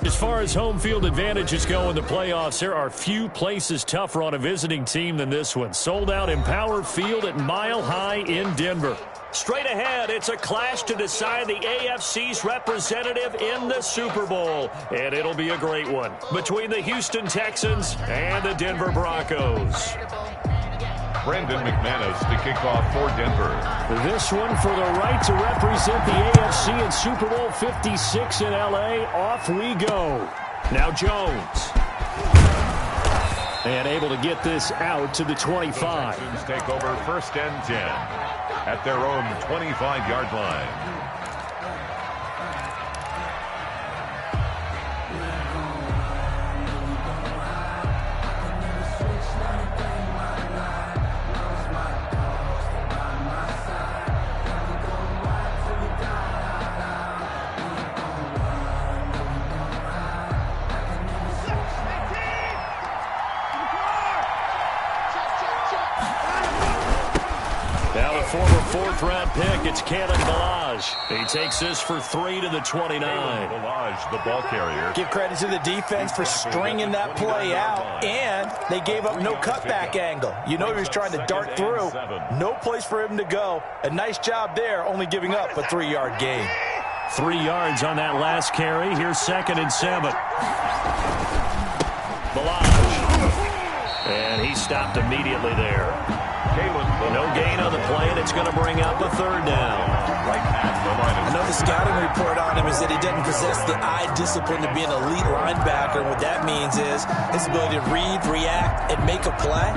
As far as home field advantages go in the playoffs, there are few places tougher on a visiting team than this one. Sold out Empower Field at Mile High in Denver. Straight ahead, it's a clash to decide the AFC's representative in the Super Bowl. And it'll be a great one between the Houston Texans and the Denver Broncos. Brandon McManus to kick off for Denver. This one for the right to represent the AFC in Super Bowl 56 in L.A. Off we go. Now Jones. And able to get this out to the 25. Texans take over 1st and 10 at their own 25-yard line. Former 4th-round pick, it's Kalen Ballage. He takes this for 3 to the 29. Ballage, the ball carrier. Give credit to the defense for stringing that play out, and they gave up no cutback angle. You know he was trying to dart through. No place for him to go. A nice job there, only giving up a 3-yard gain. 3 yards on that last carry. Here's 2nd and 7. Ballage. And he stopped immediately there. No gain on the play, and it's going to bring up a 3rd down. Right at the line. I know the scouting report on him is that he doesn't possess the eye discipline to be an elite linebacker. And what that means is his ability to read, react, and make a play.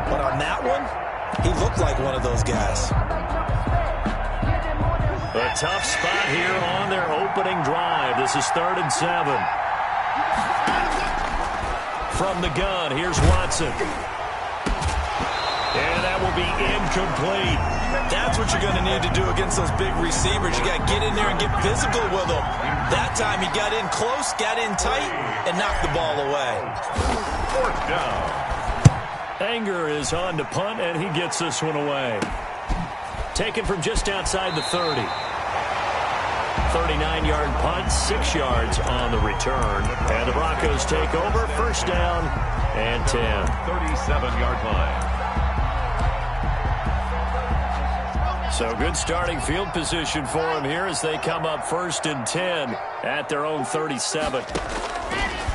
But on that one, he looked like one of those guys. A tough spot here on their opening drive. This is 3rd and 7. From the gun, here's Watson. And that will be incomplete. That's what you're going to need to do against those big receivers. You got to get in there and get physical with them. That time he got in close, got in tight, and knocked the ball away. 4th down. Anger is on to punt, and he gets this one away. Taken from just outside the 30. 39-yard punt, 6 yards on the return. And the Broncos take over, 1st down and 10. 37-yard line. So good starting field position for him here as they come up 1st and 10 at their own 37.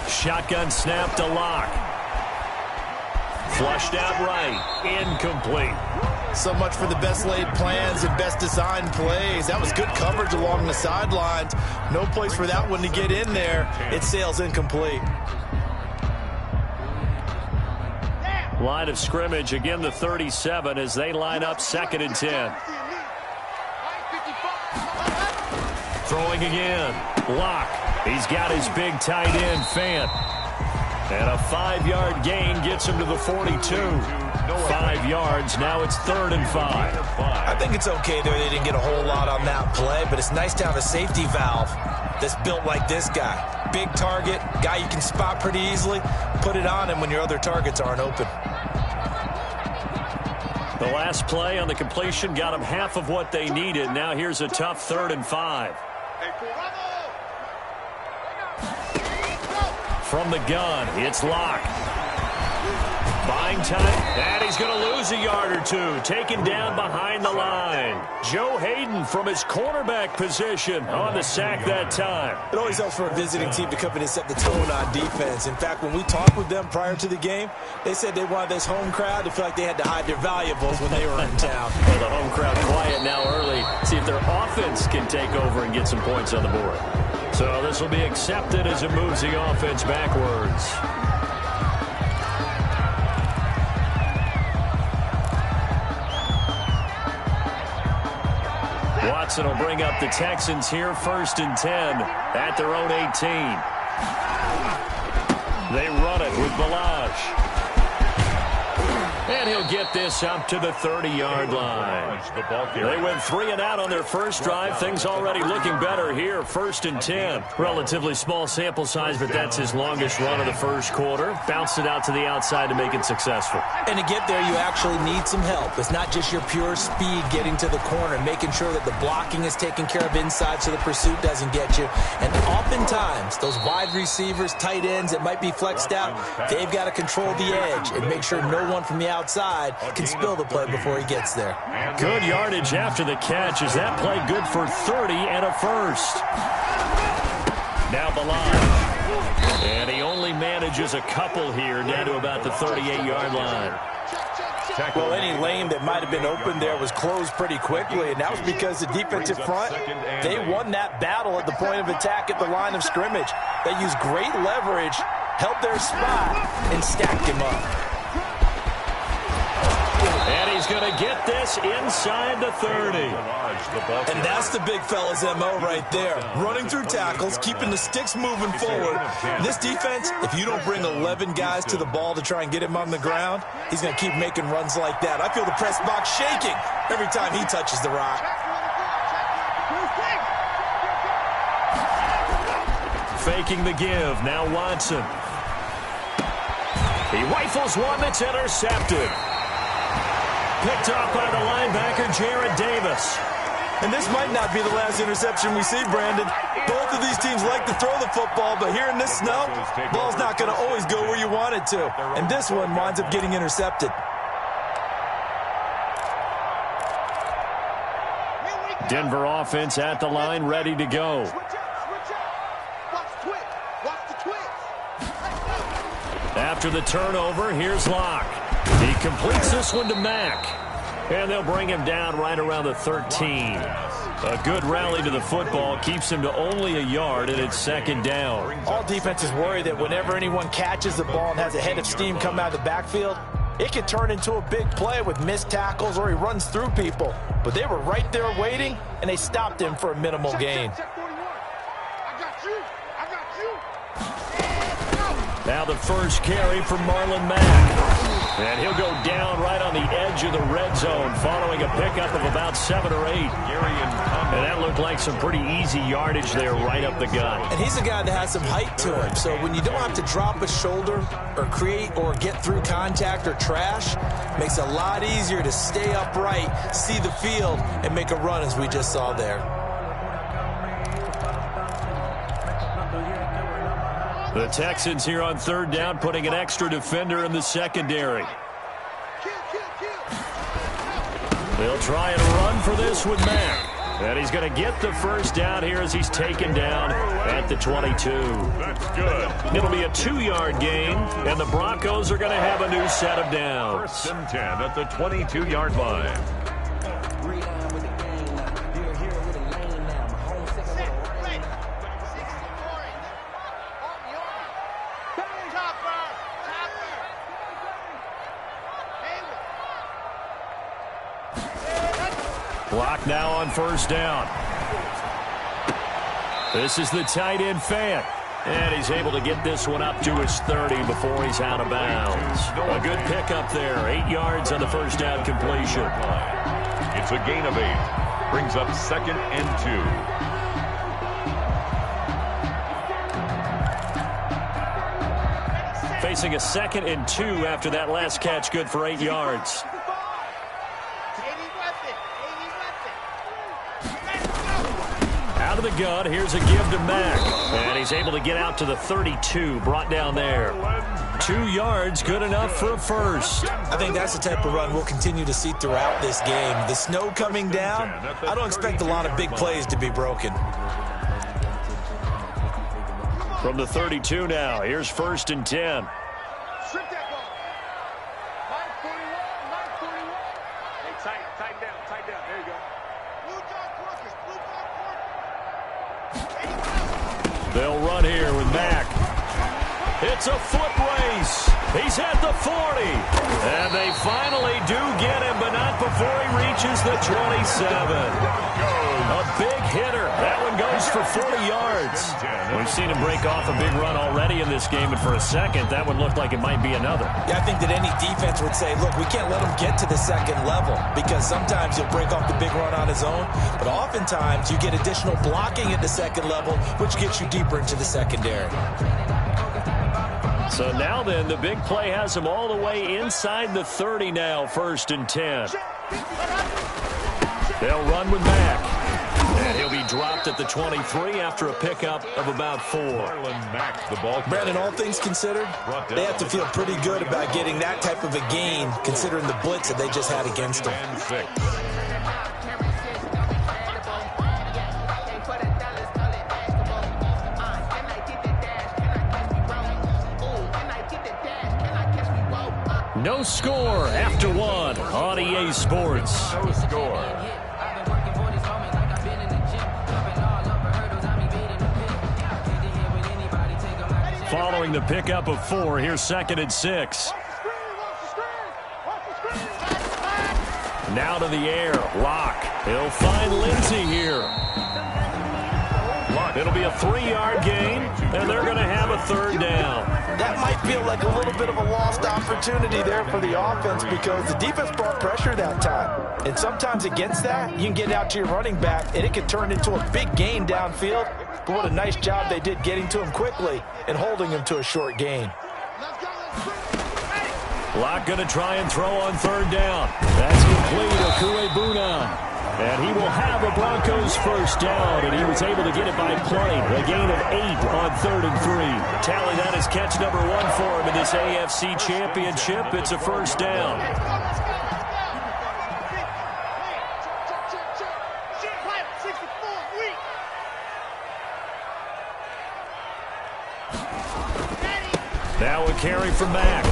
Shotgun snap to Locke. Flushed out right. Incomplete. So much for the best laid plans and best designed plays. That was good coverage along the sidelines. No place for that one to get in there. It sails incomplete. Line of scrimmage, again the 37 as they line up 2nd and 10. Throwing again. Locke. He's got his big tight end, Fant. And a 5-yard gain gets him to the 42. 5 yards. Now it's 3rd and 5. I think it's okay there. They didn't get a whole lot on that play, but it's nice to have a safety valve that's built like this guy. Big target, guy you can spot pretty easily. Put it on him when your other targets aren't open. The last play on the completion got them half of what they needed. Now here's a tough 3rd and 5. From the gun, it's Locke. Buying time, and he's going to lose a yard or two. Taken down behind the line. Joe Hayden from his cornerback position on the sack that time. It always helps for a visiting team to come in and set the tone on defense. In fact, when we talked with them prior to the game, they said they wanted this home crowd to feel like they had to hide their valuables when they were in town. Well, the home crowd quiet now early. See if their offense can take over and get some points on the board. So this will be accepted as it moves the offense backwards. Watson will bring up the Texans here, 1st and 10 at their own 18. They run it with Ballage. And he'll get this up to the 30-yard line. They went 3 and out on their first drive. Things already looking better here. 1st and 10. Relatively small sample size, but that's his longest run of the first quarter. Bounced it out to the outside to make it successful. And to get there, you actually need some help. It's not just your pure speed getting to the corner, making sure that the blocking is taken care of inside so the pursuit doesn't get you. And oftentimes, those wide receivers, tight ends that might be flexed out, they've got to control the edge and make sure no one from the outside can spill the play before he gets there. Good yardage after the catch. Is that play good for 30 and a first? Now the line. And he only manages a couple here, down to about the 38-yard line. Well, any lane that might have been open there was closed pretty quickly, and that was because the defensive front, they won that battle at the point of attack at the line of scrimmage. They used great leverage, held their spot, and stacked him up. And he's going to get this inside the 30. And that's the big fella's MO right there. Running through tackles, keeping the sticks moving forward. This defense, if you don't bring 11 guys to the ball to try and get him on the ground, he's going to keep making runs like that. I feel the press box shaking every time he touches the rock. Faking the give. Now Watson. He rifles one that's intercepted. Picked off by the linebacker, Jared Davis. And this might not be the last interception we see, Brandon. Both of these teams like to throw the football, but here in this snow, ball's not going to always go where you want it to. And this one winds up getting intercepted. Denver offense at the line, ready to go. After the turnover, here's Locke. He completes this one to Mack. And they'll bring him down right around the 13. A good rally to the football keeps him to only a yard, and it's 2nd down. All defenses worry that whenever anyone catches the ball and has a head of steam come out of the backfield, it can turn into a big play with missed tackles or he runs through people. But they were right there waiting, and they stopped him for a minimal gain. Now the first carry for Marlon Mack. And he'll go down right on the edge of the red zone following a pickup of about 7 or 8. And that looked like some pretty easy yardage there right up the gut. And he's a guy that has some height to him. So when you don't have to drop a shoulder or create or get through contact or trash, makes it a lot easier to stay upright, see the field, and make a run as we just saw there. The Texans here on 3rd down, putting an extra defender in the secondary. They'll try and run for this with Mack. And he's going to get the first down here as he's taken down at the 22. That's good. It'll be a 2-yard gain, and the Broncos are going to have a new set of downs. 1st and 10 at the 22-yard line. Block now on 1st down. This is the tight end Fant. And he's able to get this one up to his 30 before he's out of bounds. A good pickup there. 8 yards on the 1st down completion. It's a gain of 8. Brings up 2nd and 2. Facing a 2nd and 2 after that last catch, good for 8 yards. Out of the gun, here's a give to Mack. And he's able to get out to the 32, brought down there. 2 yards, good enough for a first. I think that's the type of run we'll continue to see throughout this game. The snow coming down, I don't expect a lot of big plays to be broken. From the 32 now, here's 1st and 10. They'll run here with Mack. It's a foot race. He's at the 40. And they finally do get him, but not before he reaches the 27. A big hitter. That one goes for 40 yards. We've seen him break off a big run already in this game, and for a second, that would look like it might be another. Yeah, I think that any defense would say, look, we can't let him get to the second level, because sometimes he'll break off the big run on his own, but oftentimes you get additional blocking at the second level, which gets you deeper into the secondary. So now then, the big play has him all the way inside the 30 now, 1st and 10. They'll run with Mack. And he'll be dropped at the 23 after a pickup of about 4. Brandon, all things considered, they have to feel pretty good about getting that type of a gain, considering the blitz that they just had against them. No score after 1 on EA Sports. No score. Following the pickup of 4, here's 2nd and 6. Now to the air, Locke. He'll find Lindsey here. It'll be a 3-yard gain, and they're going to have a 3rd down. That might feel like a little bit of a lost opportunity there for the offense, because the defense brought pressure that time. And sometimes against that, you can get out to your running back, and it can turn into a big gain downfield. But what a nice job they did getting to him quickly and holding him to a short gain. Locke going to try and throw on 3rd down. That's complete. Okuebuna. And he will have a Broncos 1st down, and he was able to get it by playing. A gain of 8 on 3rd and 3. Tally, that is catch number 1 for him in this AFC Championship. It's a 1st down. Now a carry from Mack.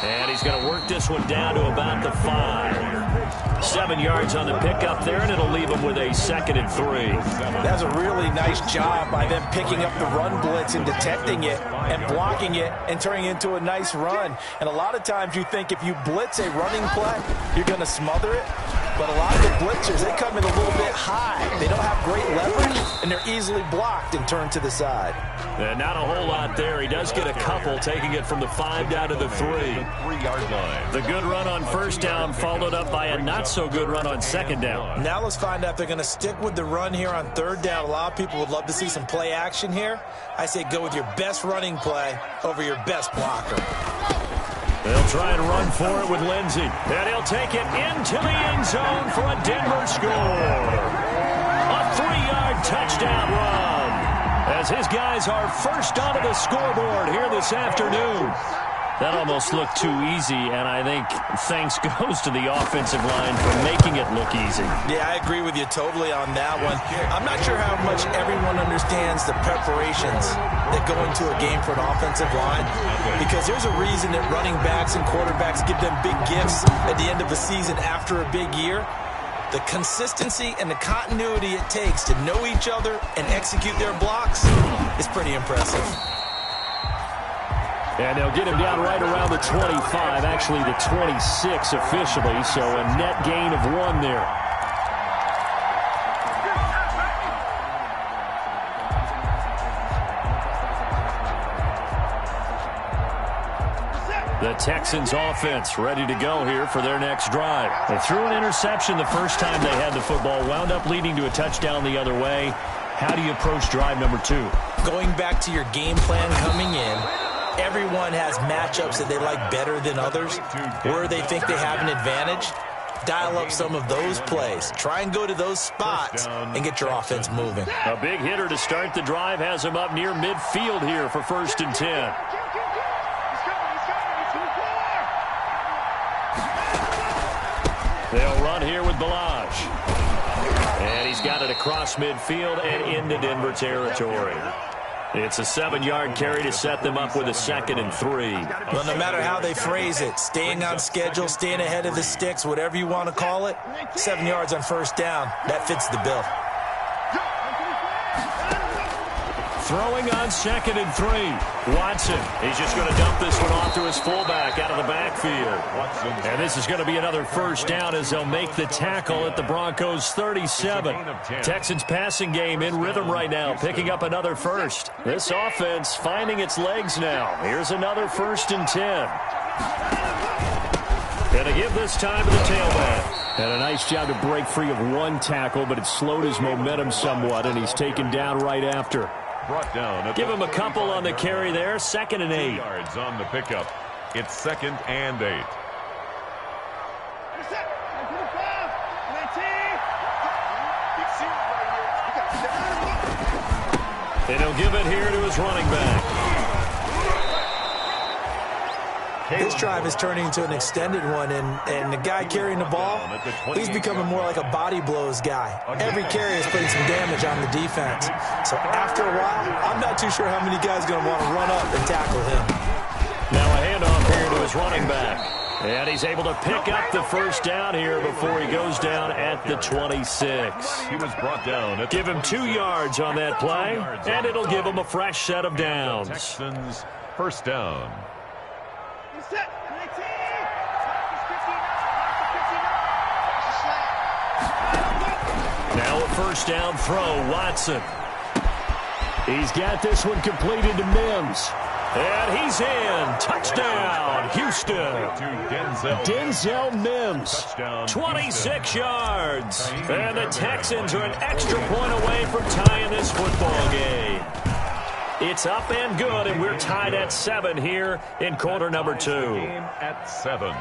And he's going to work this one down to about the 5. 7 yards on the pickup there, and it'll leave him with a 2nd and 3. That's a really nice job by them picking up the run blitz and detecting it and blocking it and turning it into a nice run. And a lot of times you think if you blitz a running play, you're going to smother it. But a lot of the blitzers, they come in a little bit high. They don't have great leverage, and they're easily blocked and turned to the side. And not a whole lot there. He does get a couple, taking it from the 5 down to the 3. 3-yard line. The good run on 1st down followed up by a not-so-good run on 2nd down. Now let's find out if they're going to stick with the run here on 3rd down. A lot of people would love to see some play action here. I say go with your best running play over your best blocker. They'll try and run for it with Lindsey. And he'll take it into the end zone for a Denver score. A 3-yard touchdown run, as his guys are first onto the scoreboard here this afternoon. That almost looked too easy, and I think thanks goes to the offensive line for making it look easy. Yeah, I agree with you totally on that one. I'm not sure how much everyone understands the preparations that go into a game for an offensive line, because there's a reason that running backs and quarterbacks give them big gifts at the end of a season after a big year. The consistency and the continuity it takes to know each other and execute their blocks is pretty impressive. And they'll get him down right around the 25, actually the 26 officially, so a net gain of 1 there. The Texans offense ready to go here for their next drive. They threw an interception the first time they had the football, wound up leading to a touchdown the other way. How do you approach drive number 2? Going back to your game plan coming in, everyone has matchups that they like better than others, where they think they have an advantage. Dial up some of those plays. Try and go to those spots and get your offense moving. A big hitter to start the drive has him up near midfield here for 1st and 10. They'll run here with Balaj. And he's got it across midfield and into Denver territory. It's a 7-yard carry to set them up with a 2nd and 3. Well, no matter how they phrase it, staying on schedule, staying ahead of the sticks, whatever you want to call it, 7 yards on 1st down, that fits the bill. throwing on 2nd and 3. Watson, he's just going to dump this one off to his fullback out of the backfield. And this is going to be another first down as they'll make the tackle at the Broncos 37. Texans passing game in rhythm right now, picking up another first. This offense finding its legs now. Here's another 1st and 10. Going to give this time to the tailback. And a nice job to break free of one tackle, but it slowed his momentum somewhat, and he's taken down right after. Brought down. Give him a couple on the carry there. 2nd and 8. Yards on the pickup. It's 2nd and 8. And he'll give it here to his running back. This drive is turning into an extended one, and the guy carrying the ball, he's becoming more like a body blows guy. Every carry is putting some damage on the defense. So after a while, I'm not too sure how many guys are going to want to run up and tackle him. Now a handoff here to his running back. And he's able to pick up the first down here before he goes down at the 26. He was brought down. Give him 2 yards on that play, and it'll give him a fresh set of downs. Texans first down. Now a first down throw, Watson. He's got this one completed to Mims. And he's in. Touchdown, Houston. Denzel Mims, 26 yards. And the Texans are an extra point away from tying this football game. It's up and good, and we're tied at 7 here in quarter number 2. Game at 7.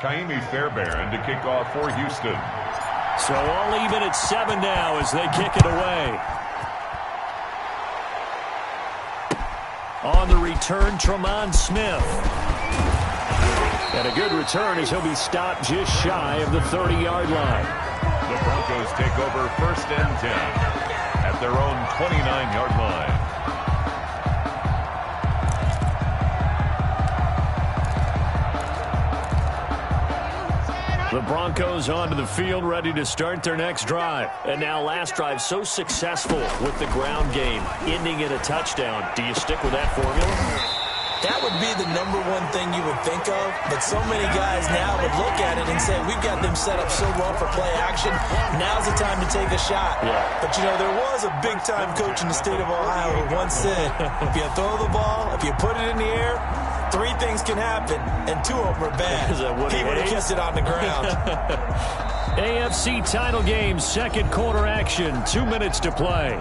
Kaimi Fairbairn to kick off for Houston. So all even at 7 now as they kick it away. On the return, Tremont Smith. And a good return as he'll be stopped just shy of the 30-yard line. The Broncos take over 1st and 10 at their own 29-yard line. The Broncos onto the field, ready to start their next drive. And now last drive so successful with the ground game, ending in a touchdown. Do you stick with that formula? That would be the number one thing you would think of, but so many guys now would look at it and say, we've got them set up so well for play action, now's the time to take a shot. Yeah. But, you know, there was a big-time coach in the state of Ohio who once said, if you throw the ball, if you put it in the air, 3 things can happen, and 2 of them are bad. He would have kept it on the ground. AFC title game, 2nd quarter action, 2 minutes to play.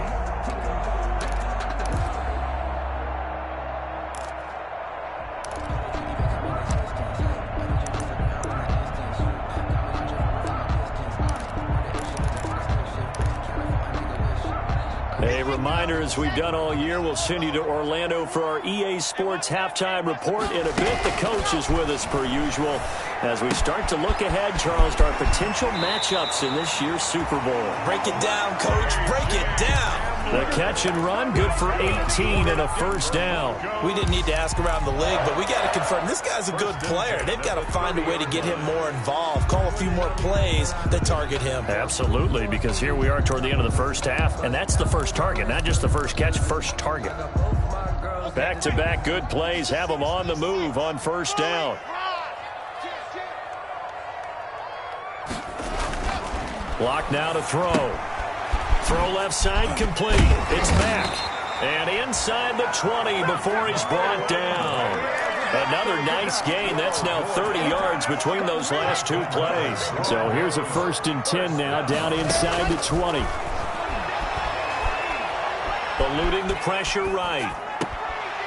A reminder, as we've done all year, we'll send you to Orlando for our EA Sports halftime report. In a bit, the coach is with us per usual as we start to look ahead, Charles, to our potential matchups in this year's Super Bowl. Break it down, Coach. Break it down. The catch and run, good for 18 and a first down. We didn't need to ask around the league, but we got to confirm this guy's a good player. They've got to find a way to get him more involved, call a few more plays that target him. Absolutely, because here we are toward the end of the first half, and that's the first target, not just the first catch, first target. Back-to-back good plays have them on the move on first down. Block now to throw. Throw left side complete. It's Mack. And inside the 20 before he's brought down. Another nice gain. That's now 30 yards between those last 2 plays. So here's a 1st and 10 now down inside the 20. Eluding the pressure right.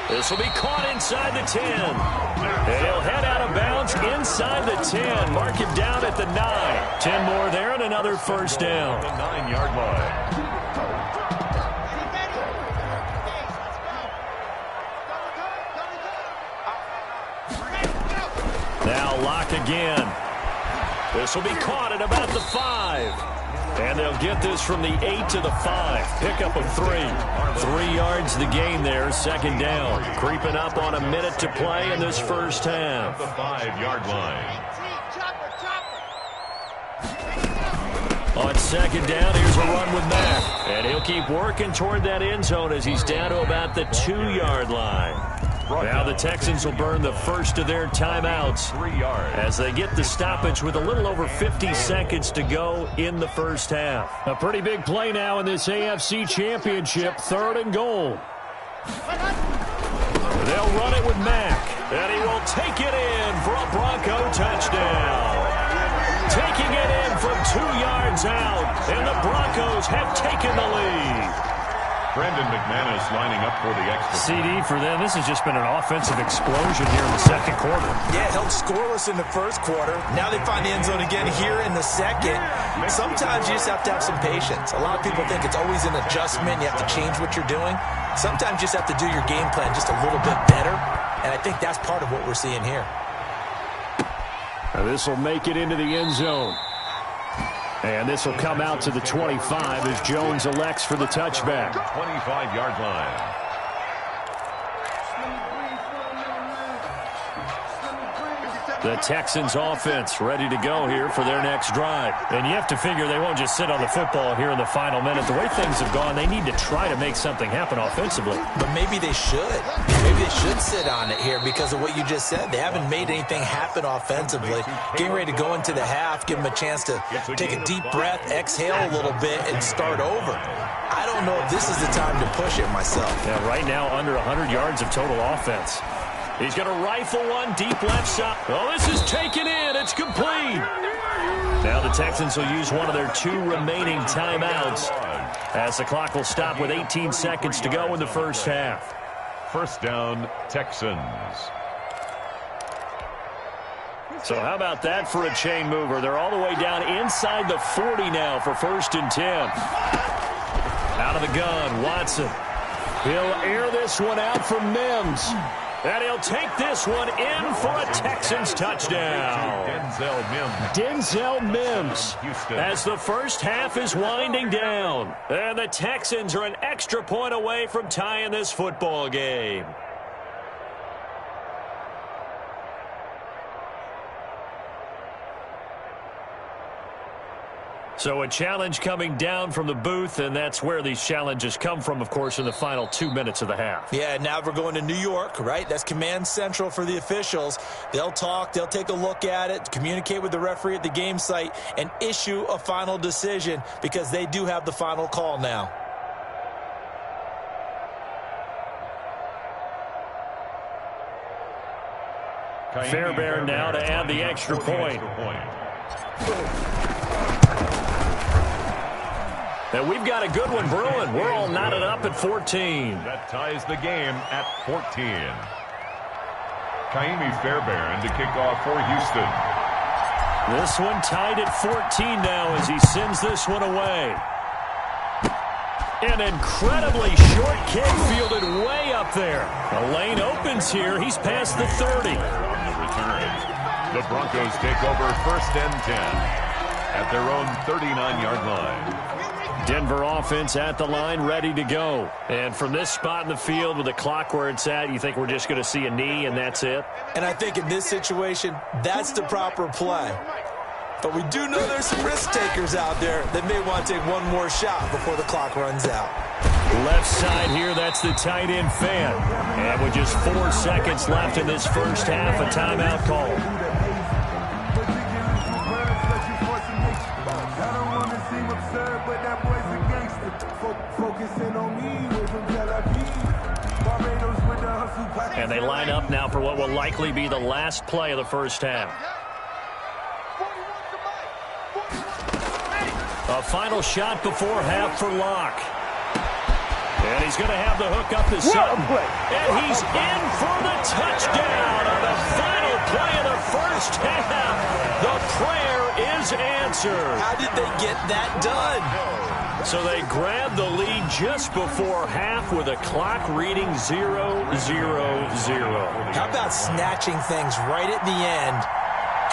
This will be caught inside the 10. And he'll head out of bounds inside the 10. Mark him down at the 9. 10 more there and another first down. The 9-yard line. Now Lock again. This will be caught at about the 5. And they'll get this from the 8 to the 5. Pickup of 3. 3 yards the gain there, 2nd down. Creeping up on a minute to play in this first half. The 5-yard line. On second down. Here's a run with Mack. And he'll keep working toward that end zone as he's down to about the 2-yard line. Now the Texans will burn the first of their timeouts as they get the stoppage with a little over 50 seconds to go in the first half. A pretty big play now in this AFC Championship, 3rd and goal. They'll run it with Mack, and he will take it in for a Bronco touchdown. Taking it in from 2 yards out, and the Broncos have taken the lead. Brandon McManus lining up for the extra. CD for them. This has just been an offensive explosion here in the second quarter. Yeah, held scoreless in the first quarter. Now they find the end zone again here in the second. Sometimes you just have to have some patience. A lot of people think it's always an adjustment. You have to change what you're doing. Sometimes you just have to do your game plan just a little bit better. And I think that's part of what we're seeing here. This will make it into the end zone. And this will come out to the 25 as Jones elects for the touchback. 25-yard line. The Texans offense ready to go here for their next drive. And you have to figure they won't just sit on the football here in the final minute. The way things have gone, they need to try to make something happen offensively. But maybe they should. Maybe they should sit on it here because of what you just said. They haven't made anything happen offensively. Getting ready to go into the half, give them a chance to take a deep breath, exhale a little bit, and start over. I don't know if this is the time to push it myself. Yeah, right now under 100 yards of total offense. He's going to rifle one deep left side. Oh, this is taken in. It's complete. Now the Texans will use one of their 2 remaining timeouts as the clock will stop with 18 seconds to go in the first half. First down, Texans. So how about that for a chain mover? They're all the way down inside the 40 now for 1st and 10. Out of the gun, Watson. He'll air this one out for Mims. And he'll take this one in for a Texans touchdown. Denzel Mims as the first half is winding down. And the Texans are an extra point away from tying this football game. So a challenge coming down from the booth, and that's where these challenges come from, of course, in the final 2 minutes of the half. Yeah, now we're going to New York, right? That's command central for the officials. They'll talk, they'll take a look at it, communicate with the referee at the game site, and issue a final decision because they do have the final call now. Fairbairn now to add the extra point. And we've got a good one brewing. We're all knotted up at 14. That ties the game at 14. Kaimi Fairbairn to kick off for Houston. This one tied at 14 now as he sends this one away. An incredibly short kick fielded way up there. The lane opens here. He's past the 30. On the return, the Broncos take over 1st and 10 at their own 39-yard line. Denver offense at the line, ready to go. And from this spot in the field with the clock where it's at, you think we're just going to see a knee and that's it? And I think in this situation, that's the proper play. But we do know there's some risk takers out there that may want to take one more shot before the clock runs out. Left side here, that's the tight end fan. And with just 4 seconds left in this first half, a timeout call. And they line up now for what will likely be the last play of the first half. A final shot before half for Locke. And he's going to have the hook up to Sutton. And he's in for the touchdown on the final play of the first half. The prayer is answered. How did they get that done? So they grab the lead just before half with a clock reading 0-0-0. How about snatching things right at the end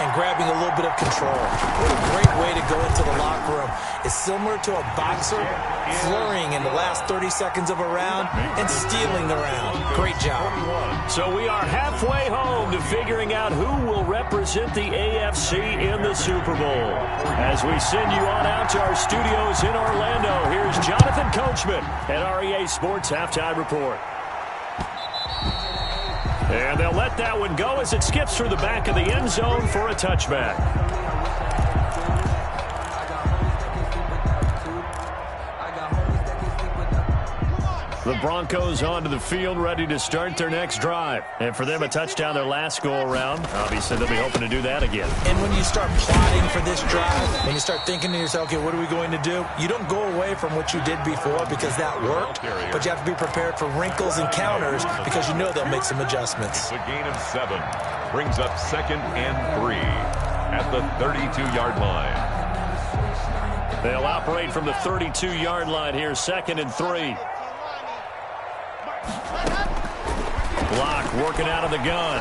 and grabbing a little bit of control. What a great way to go into the locker room. It's similar to a boxer flurrying in the last 30 seconds of a round and stealing the round. Great job. So we are halfway home to figuring out who will represent the AFC in the Super Bowl. As we send you on out to our studios in Orlando, here's Jonathan Coachman at REA Sports Halftime Report. And they'll let that one go as it skips through the back of the end zone for a touchback. The Broncos onto the field, ready to start their next drive. And for them, a touchdown their last go-around. Obviously, they'll be hoping to do that again. And when you start plotting for this drive, when you start thinking to yourself, okay, what are we going to do? You don't go away from what you did before because that worked, but you have to be prepared for wrinkles and counters because you know they'll make some adjustments. It's a gain of 7. Brings up 2nd and 3 at the 32-yard line. They'll operate from the 32-yard line here, 2nd and 3. Block working out of the gun.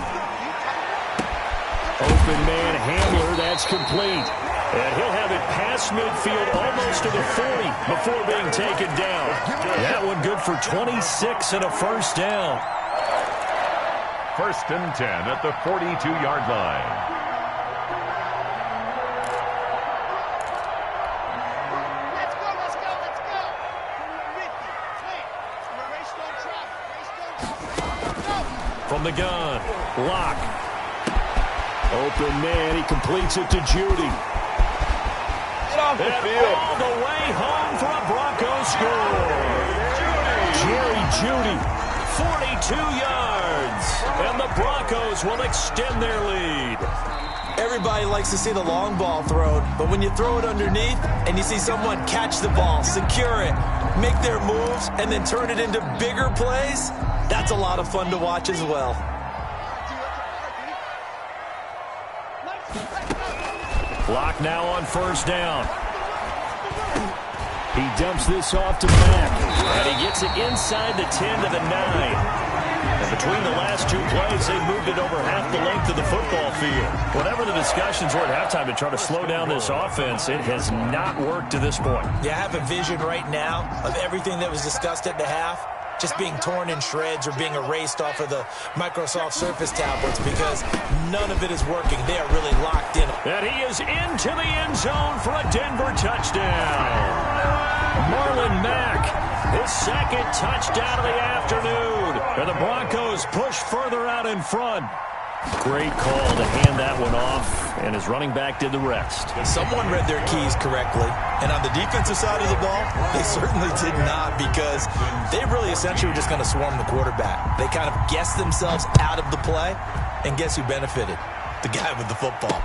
Open man Hamler, that's complete. And he'll have it past midfield almost to the 40 before being taken down. That one good for 26 and a first down. 1st and 10 at the 42-yard line. From the gun, Locke. Open man, he completes it to Judy. Get off the field. All the way home for a Broncos score. Jerry Judy, 42 yards. And the Broncos will extend their lead. Everybody likes to see the long ball thrown, but when you throw it underneath and you see someone catch the ball, secure it, make their moves, and then turn it into bigger plays, that's a lot of fun to watch as well. Clock now on first down. He dumps this off to Mack, and he gets it inside the 10 to the 9. And between the last two plays, they moved it over half the length of the football field. Whatever the discussions were at halftime to try to slow down this offense, it has not worked to this point. Yeah, I have a vision right now of everything that was discussed at the half just being torn in shreds or being erased off of the Microsoft Surface tablets because none of it is working. They are really locked in. And he is into the end zone for a Denver touchdown. Marlon Mack, his 2nd touchdown of the afternoon. And the Broncos push further out in front. Great call to hand that one off, and his running back did the rest. Someone read their keys correctly, and on the defensive side of the ball, they certainly did not because they really essentially were just going to swarm the quarterback. They kind of guessed themselves out of the play, and guess who benefited? The guy with the football.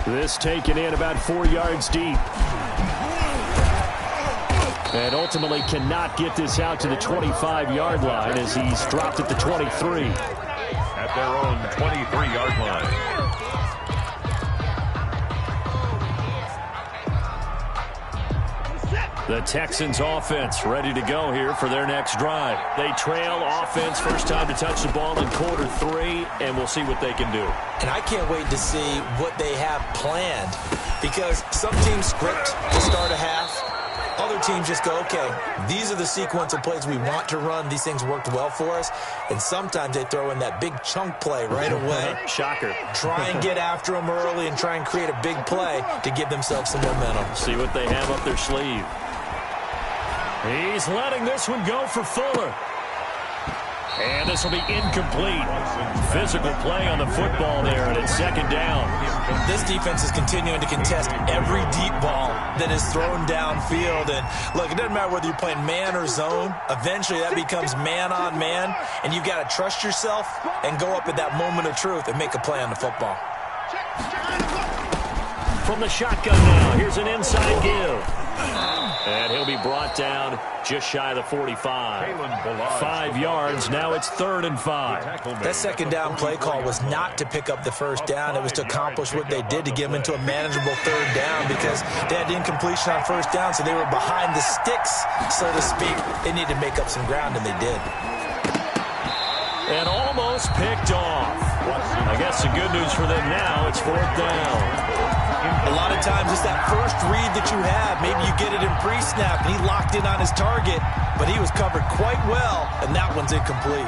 This taken in about 4 yards deep. And ultimately cannot get this out to the 25-yard line as he's dropped at the 23. At their own 23-yard line. The Texans offense ready to go here for their next drive. They trail offense, first time to touch the ball in quarter 3, and we'll see what they can do. And I can't wait to see what they have planned because some teams script to start a half. Other teams just go, okay, these are the sequence of plays we want to run. These things worked well for us. And sometimes they throw in that big chunk play right away. Shocker. Try and get after them early and try and create a big play to give themselves some momentum. See what they have up their sleeve. He's letting this one go for Fuller. And this will be incomplete. Physical play on the football there, and it's 2nd down. This defense is continuing to contest every deep ball that is thrown downfield. And look, it doesn't matter whether you're playing man or zone. Eventually, that becomes man on man, and you've got to trust yourself and go up at that moment of truth and make a play on the football. From the shotgun now, here's an inside give. And he'll be brought down just shy of the 45. 5 yards. Now it's 3rd and 5. That 2nd down play call was not to pick up the first down. It was to accomplish what they did to get them into a manageable 3rd down because they had incompletion on first down, so they were behind the sticks, so to speak. They needed to make up some ground, and they did. And almost picked off. I guess the good news for them now, it's 4th down. A lot of times it's that first read that you have. Maybe you get it in pre-snap, and he locked in on his target, but he was covered quite well, and that one's incomplete.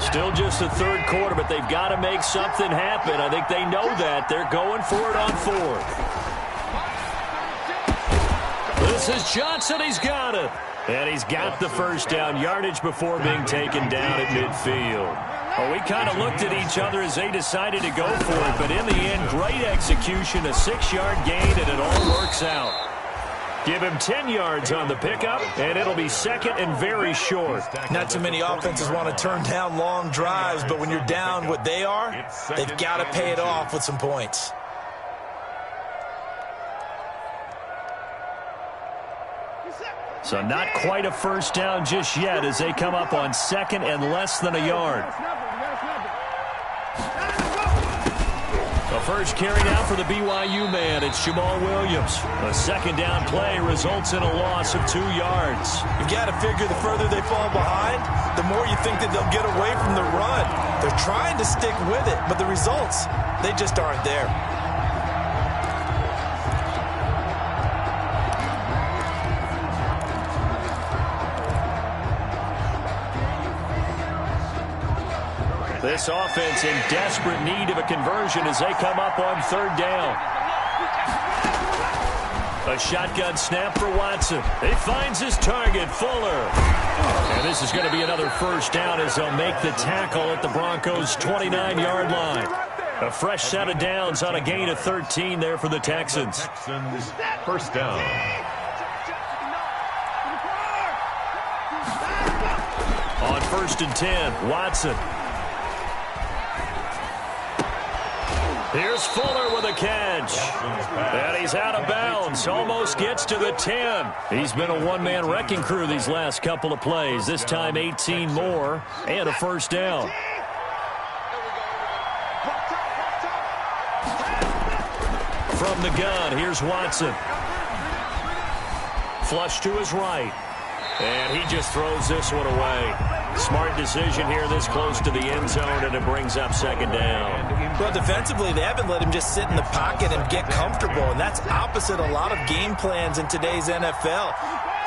Still just the third quarter, but they've got to make something happen. I think they know that. They're going for it on 4th. This is Johnson. He's got it. And he's got the first down, yardage before being taken down at midfield. Well, we kind of looked at each other as they decided to go for it, but in the end, great execution, a 6-yard gain, and it all works out. Give him 10 yards on the pickup, and it'll be second and very short. Not too many offenses want to turn down long drives, but when you're down what they are, they've got to pay it off with some points. So not quite a first down just yet as they come up on second and less than a yard. The first carry now for the BYU man. It's Jamal Williams. A second down play results in a loss of 2 yards. You've got to figure the further they fall behind, the more you think that they'll get away from the run. They're trying to stick with it, but the results, they just aren't there. This offense in desperate need of a conversion as they come up on 3rd down. A shotgun snap for Watson. He finds his target, Fuller. And this is going to be another first down as they'll make the tackle at the Broncos' 29-yard line. A fresh set of downs on a gain of 13 there for the Texans. First down. On 1st and 10, Watson. Here's Fuller with a catch. And he's out of bounds. Almost gets to the 10. He's been a one-man wrecking crew these last couple of plays. This time 18 more and a first down. From the gun, here's Watson. Flush to his right. And he just throws this one away. Smart decision here this close to the end zone, and it brings up second down. Well, defensively, they haven't let him just sit in the pocket and get comfortable, and that's opposite a lot of game plans in today's NFL.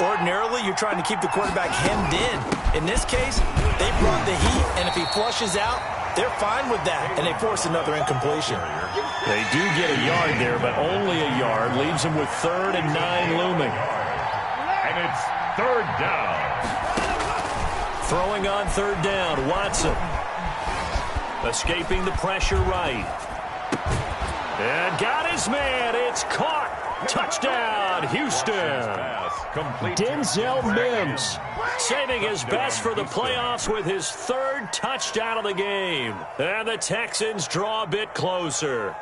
Ordinarily, you're trying to keep the quarterback hemmed in. In this case, they brought the heat, and if he flushes out, they're fine with that, and they force another incompletion. They do get a yard there, but only a yard. Leaves them with 3rd and 9 looming. And it's 3rd down. Throwing on 3rd down, Watson. Escaping the pressure right. And got his man. It's caught. Touchdown, Houston. Denzel Mims saving his best for the playoffs with his 3rd touchdown of the game. And the Texans draw a bit closer.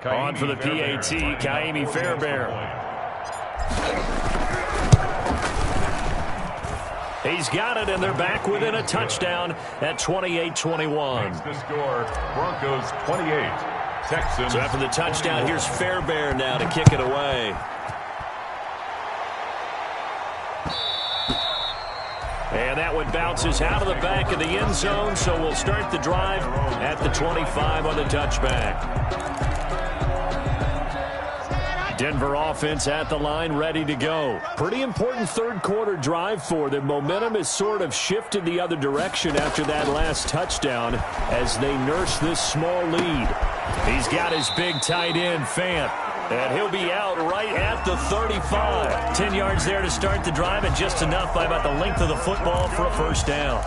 On for the PAT, Kaimi Fairbairn. He's got it, and they're back within a touchdown at 28-21. Makes the score, Broncos 28, Texans. So after the touchdown, here's Fairbairn now to kick it away. And that one bounces out of the back of the end zone, so we'll start the drive at the 25 on the touchback. Denver offense at the line, ready to go. Pretty important third quarter drive for them. Momentum has sort of shifted the other direction after that last touchdown as they nurse this small lead. He's got his big tight end, Fant, and he'll be out right at the 35. 10 yards there to start the drive, and just enough by about the length of the football for a first down.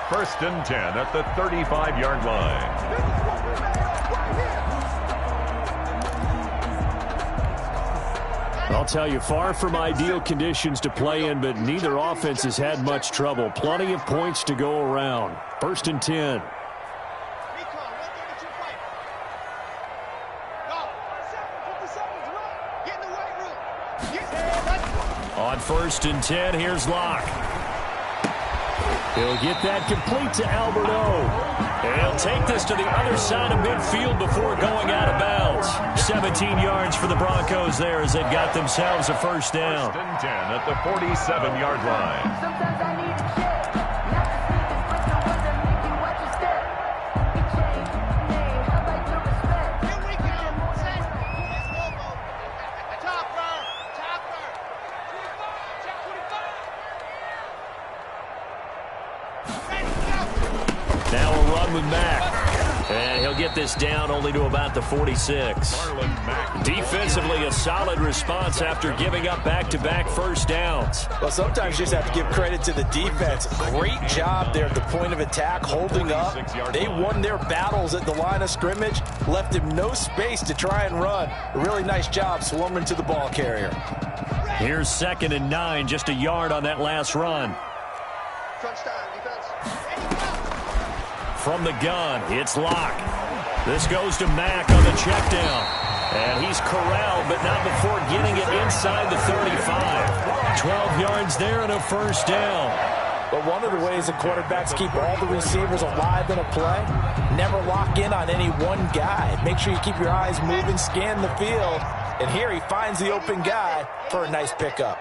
1st and 10 at the 35-yard line. I'll tell you, far from ideal conditions to play in, but neither offense has had much trouble. Plenty of points to go around. 1st and 10. On 1st and 10, here's Locke. He'll get that complete to Alberto. He'll They'll take this to the other side of midfield before going out of bounds. 17 yards for the Broncos there as they've got themselves a first down. First and 10 at the 47-yard line. Sometimes I need a check. Not to see this winter weather make you watch your step. It changed. Hey, how about your respect? Here we go. Set. It's logo. Chopper. Chopper. 25. Chop 25. Ready, go. Now a run with Mack. And he'll get this down only to about the 46. Defensively, a solid response after giving up back-to-back first downs. Well, sometimes you just have to give credit to the defense. Great job there at the point of attack, holding up. They won their battles at the line of scrimmage, left him no space to try and run. A really nice job swarming to the ball carrier. Here's 2nd and 9, just a yard on that last run. Crunch time, defense. From the gun, it's Locke. This goes to Mack on the check down. And he's corralled, but not before getting it inside the 35. 12 yards there and a first down. But one of the ways the quarterbacks keep all the receivers alive in a play, never lock in on any one guy. Make sure you keep your eyes moving, scan the field. And here he finds the open guy for a nice pickup.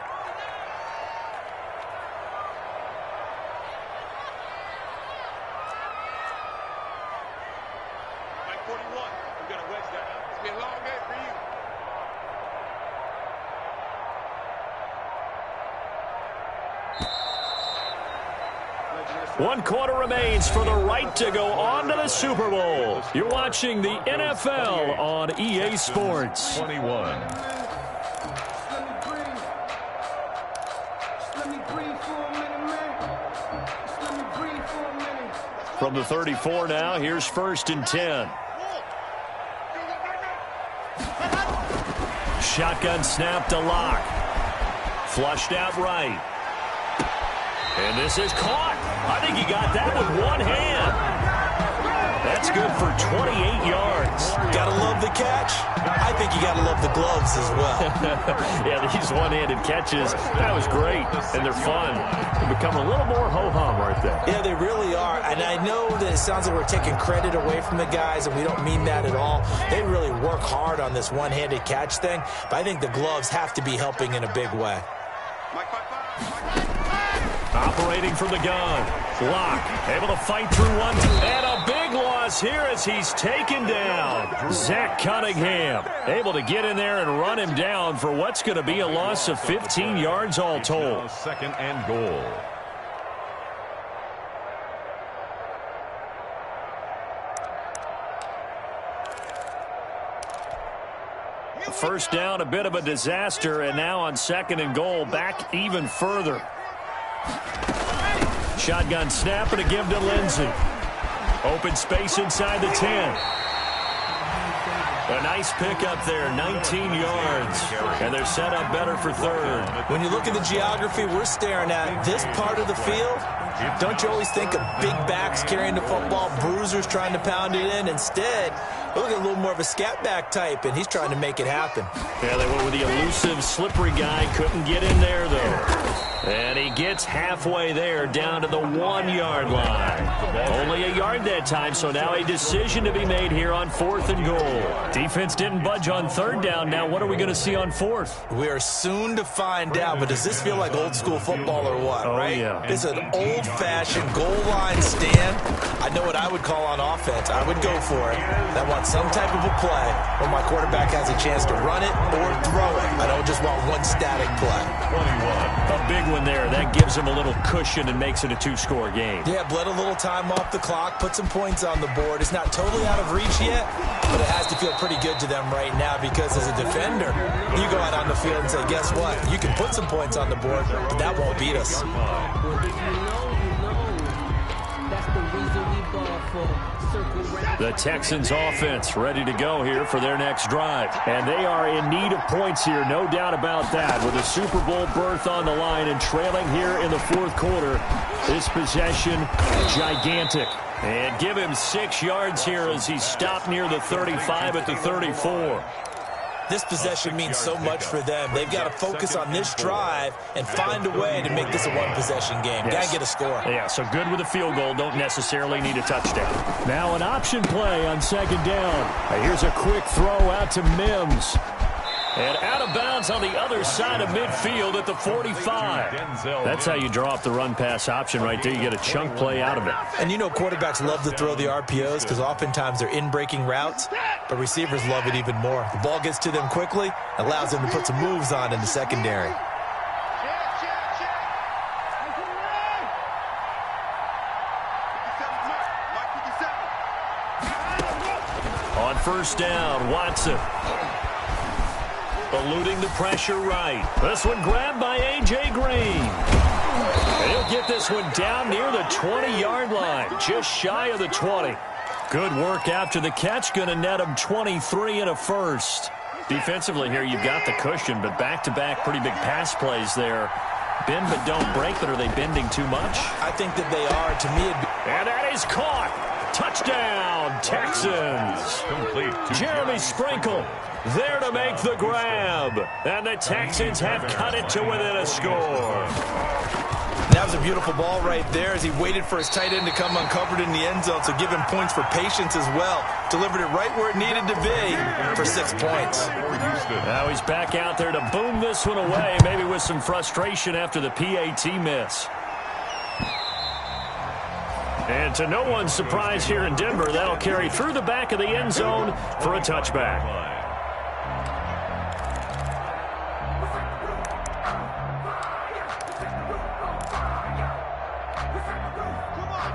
One quarter remains for the right to go on to the Super Bowl. You're watching the NFL on EA Sports. 21. From the 34 now, here's 1st and 10. Shotgun snap to Locke. Flushed out right. And this is caught. I think he got that with one hand. That's good for 28 yards. Gotta love the catch. I think you gotta love the gloves as well. Yeah, these one-handed catches, that was great. And they're fun. They become a little more ho-hum, aren't they? Yeah, they really are. And I know that it sounds like we're taking credit away from the guys, and we don't mean that at all. They really work hard on this one-handed catch thing. But I think the gloves have to be helping in a big way. Operating from the gun. Locke able to fight through one. And a big loss here as he's taken down. Zach Cunningham able to get in there and run him down for what's going to be a loss of 15 yards all told. 2nd and goal. First down, a bit of a disaster, and now on 2nd and goal, back even further. Shotgun snap and a give to Lindsey. Open space inside the 10. A nice pickup there, 19 yards. And they're set up better for 3rd. When you look at the geography we're staring at, this part of the field, don't you always think of big backs carrying the football, bruisers trying to pound it in? Instead, look at a little more of a scat back type, and he's trying to make it happen. Yeah, they went with the elusive, slippery guy. Couldn't get in there, though. And he gets halfway there, down to the 1-yard line. Only a yard that time, so now a decision to be made here on 4th and goal. Defense didn't budge on 3rd down. Now what are we going to see on 4th? We are soon to find out, but does this feel like old school football or what, right? Yeah. It's an old-fashioned goal line stand. I know what I would call on offense. I would go for it. I want some type of a play where my quarterback has a chance to run it or throw it. I don't just want one static play. 21. A big one there. That gives him a little cushion and makes it a 2-score game. Yeah, bled a little time off the clock, put some points on the board. It's not totally out of reach yet, but it has to feel pretty good to them right now because as a defender, you go out on the field and say, guess what? You can put some points on the board, but that won't beat us. The Texans offense ready to go here for their next drive. And they are in need of points here, no doubt about that. With a Super Bowl berth on the line and trailing here in the 4th quarter. This possession, gigantic. And give him 6 yards here as he stopped near the 35 at the 34. This possession means so much for them. They've got to focus on this drive and find a way to make this a one-possession game. Got to get a score. Yeah, so good with a field goal. Don't necessarily need a touchdown. Now an option play on second down. Here's a quick throw out to Mims. And out of bounds on the other side of midfield at the 45. That's how you draw up the run-pass option right there. You get a chunk play out of it. And you know quarterbacks love to throw the RPOs because oftentimes they're in-breaking routes, but receivers love it even more. The ball gets to them quickly, allows them to put some moves on in the secondary. On first down, Watson. Eluding the pressure right. This one grabbed by A.J. Green. He'll get this one down near the 20-yard line, just shy of the 20. Good work after the catch, going to net him 23 and a first. Defensively here, you've got the cushion, but back-to-back pretty big pass plays there. Bend but don't break, but are they bending too much? I think that they are. To me, and that is caught. Touchdown, Texans. Jeremy Sprinkle there to make the grab. And the Texans have cut it to within a score. That was a beautiful ball right there as he waited for his tight end to come uncovered in the end zone, so give him points for patience as well. Delivered it right where it needed to be for 6 points. Now he's back out there to boom this one away, maybe with some frustration after the PAT miss. And to no one's surprise here in Denver, that'll carry through the back of the end zone for a touchback.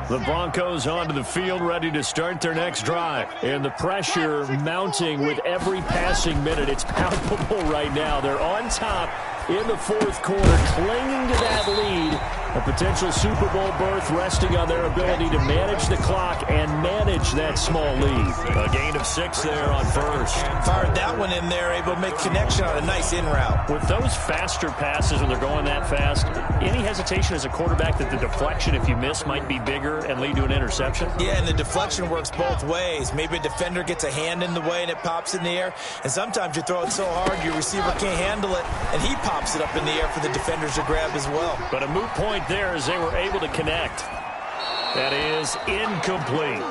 The Broncos onto the field, ready to start their next drive. And the pressure mounting with every passing minute. It's palpable right now. They're on top in the fourth quarter, clinging to that lead. A potential Super Bowl berth resting on their ability to manage the clock and manage that small lead. A gain of 6 there on first. Fired that one in there, able to make connection on a nice in route. With those faster passes when they're going that fast, any hesitation as a quarterback that the deflection, if you miss, might be bigger and lead to an interception? Yeah, and the deflection works both ways. Maybe a defender gets a hand in the way and it pops in the air. And sometimes you throw it so hard your receiver can't handle it, and he pops it up in the air for the defenders to grab as well. But a moot point there as they were able to connect. That is incomplete.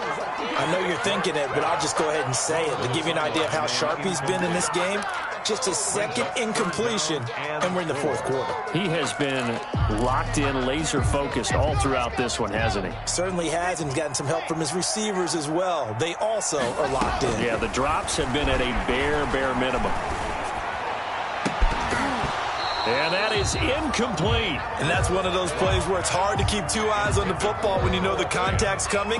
I know you're thinking it, but I'll just go ahead and say it to give you an idea of how sharp he's been in this game. Just his second incompletion, and we're in the fourth quarter. He has been locked in, laser-focused all throughout this one, hasn't he? Certainly has, and he's gotten some help from his receivers as well. They also are locked in. Yeah, the drops have been at a bare minimum. And that is incomplete. And that's one of those plays where it's hard to keep 2 eyes on the football when you know the contact's coming,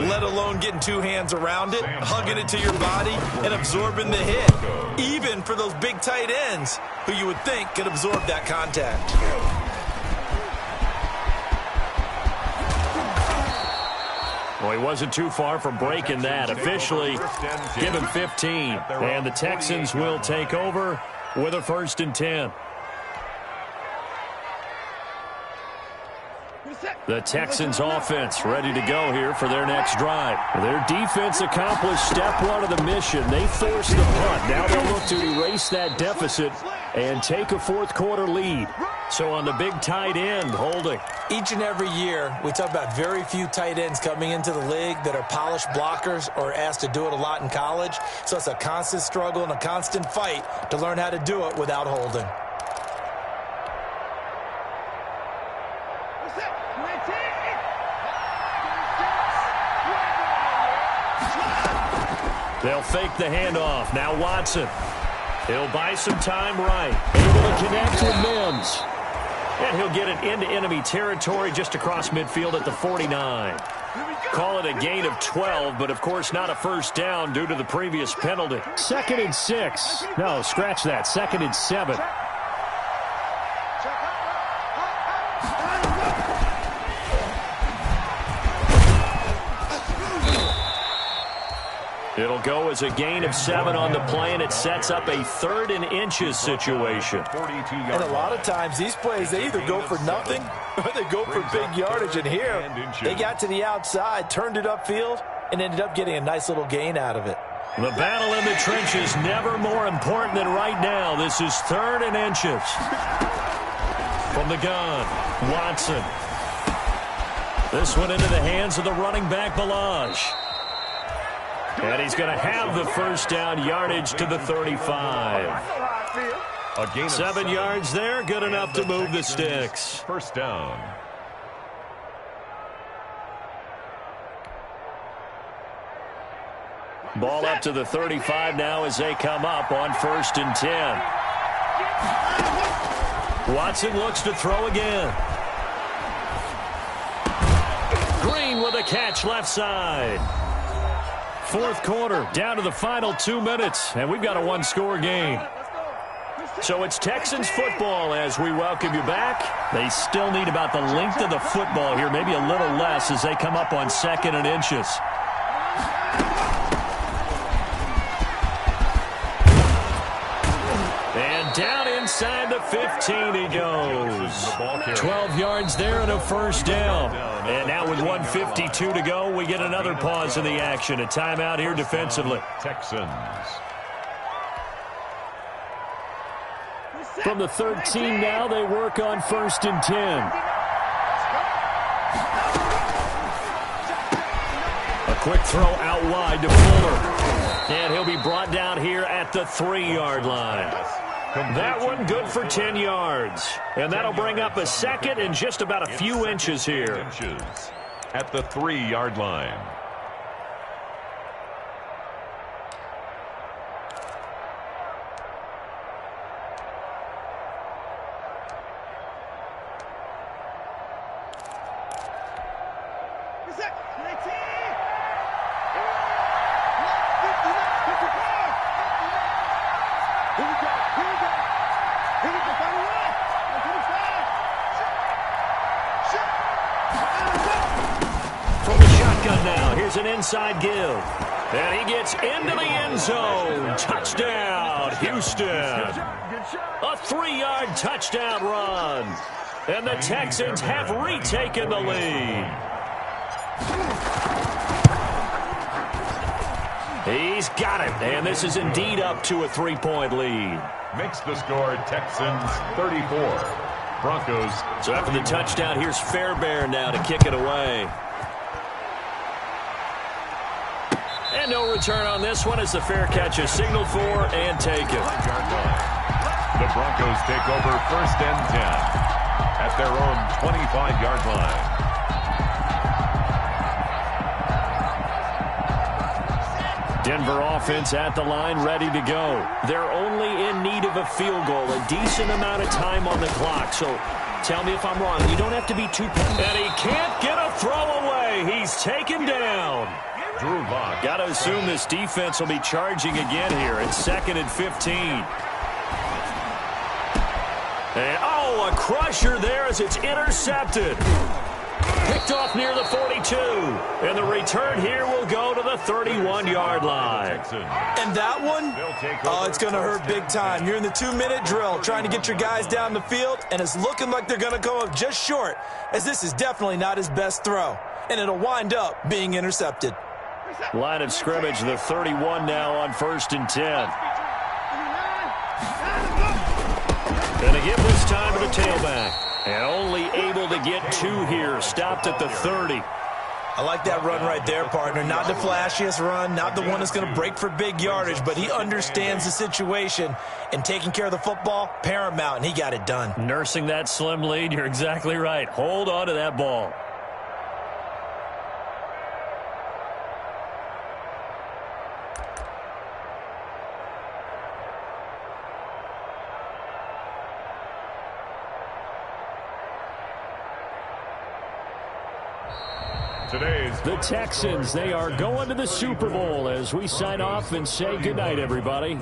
let alone getting 2 hands around it, hugging it to your body, and absorbing the hit. Even for those big tight ends who you would think could absorb that contact. Well, he wasn't too far from breaking that. Officially, give him 15. And the Texans will take over with a 1st and 10. The Texans offense ready to go here for their next drive. Their defense accomplished step 1 of the mission. They forced the punt. Now they'll look to erase that deficit and take a fourth quarter lead. So on the big tight end, holding. Each and every year, we talk about very few tight ends coming into the league that are polished blockers or asked to do it a lot in college. So it's a constant struggle and a constant fight to learn how to do it without holding. They'll fake the handoff. Now Watson. He'll buy some time right. Able to connect with Mims. And he'll get it into enemy territory just across midfield at the 49. Call it a gain of 12, but of course not a first down due to the previous penalty. 2nd and 6. No, scratch that. 2nd and 7. It'll go as a gain of 7 on the play, and it sets up a 3rd and inches situation. And a lot of times these plays, they either go for nothing or they go for big yardage. And here, they got to the outside, turned it upfield, and ended up getting a nice little gain out of it. The battle in the trenches never more important than right now. This is 3rd and inches. From the gun, Watson. This one into the hands of the running back, Balaj. And he's going to have the first down, yardage to the 35. 7 yards there, good enough to move the sticks. First down. Ball up to the 35 now as they come up on 1st and 10. Watson looks to throw again. Green with a catch left side. 4th quarter, down to the final 2 minutes, and we've got a 1-score game. So it's Texans football as we welcome you back. They still need about the length of the football here, maybe a little less as they come up on 2nd and inches. And down inside the 15 he goes. 12 yards there and a first down. And now with 1:52 to go, we get another pause in the action. A timeout here defensively. Texans. From the 13 now, they work on 1st and 10. A quick throw out wide to Fuller. And he'll be brought down here at the 3-yard line. That one good for 10 yards. And that'll bring up a 2nd and just about a few inches here. At the 3-yard line. An inside give. And he gets into the end zone. Touchdown, Houston. A 3-yard touchdown run. And the Texans have retaken the lead. He's got it. And this is indeed up to a 3-point lead. Makes the score Texans 34. Broncos. So after the touchdown, here's Fairbairn now to kick it away. And no return on this one as the fair catch is signaled for and taken. The Broncos take over 1st and 10 at their own 25-yard line. Denver offense at the line, ready to go. They're only in need of a field goal, a decent amount of time on the clock. So tell me if I'm wrong. You don't have to be too... And he can't get a throw away. He's taken down. Got to assume this defense will be charging again here. It's 2nd and 15. And, oh, a crusher there as it's intercepted. Picked off near the 42. And the return here will go to the 31-yard line. And that one, oh, it's going to hurt big time. You're in the 2-minute drill trying to get your guys down the field, and it's looking like they're going to come up just short, as this is definitely not his best throw. And it'll wind up being intercepted. Line of scrimmage, the 31 now on 1st and 10. And again this time to the tailback. And only able to get 2 here. Stopped at the 30. I like that run right there, partner. Not the flashiest run, not the one that's going to break for big yardage, but he understands the situation, and taking care of the football, paramount, and he got it done. Nursing that slim lead, you're exactly right. Hold on to that ball. The Texans, they are going to the Super Bowl as we sign off and say goodnight, everybody.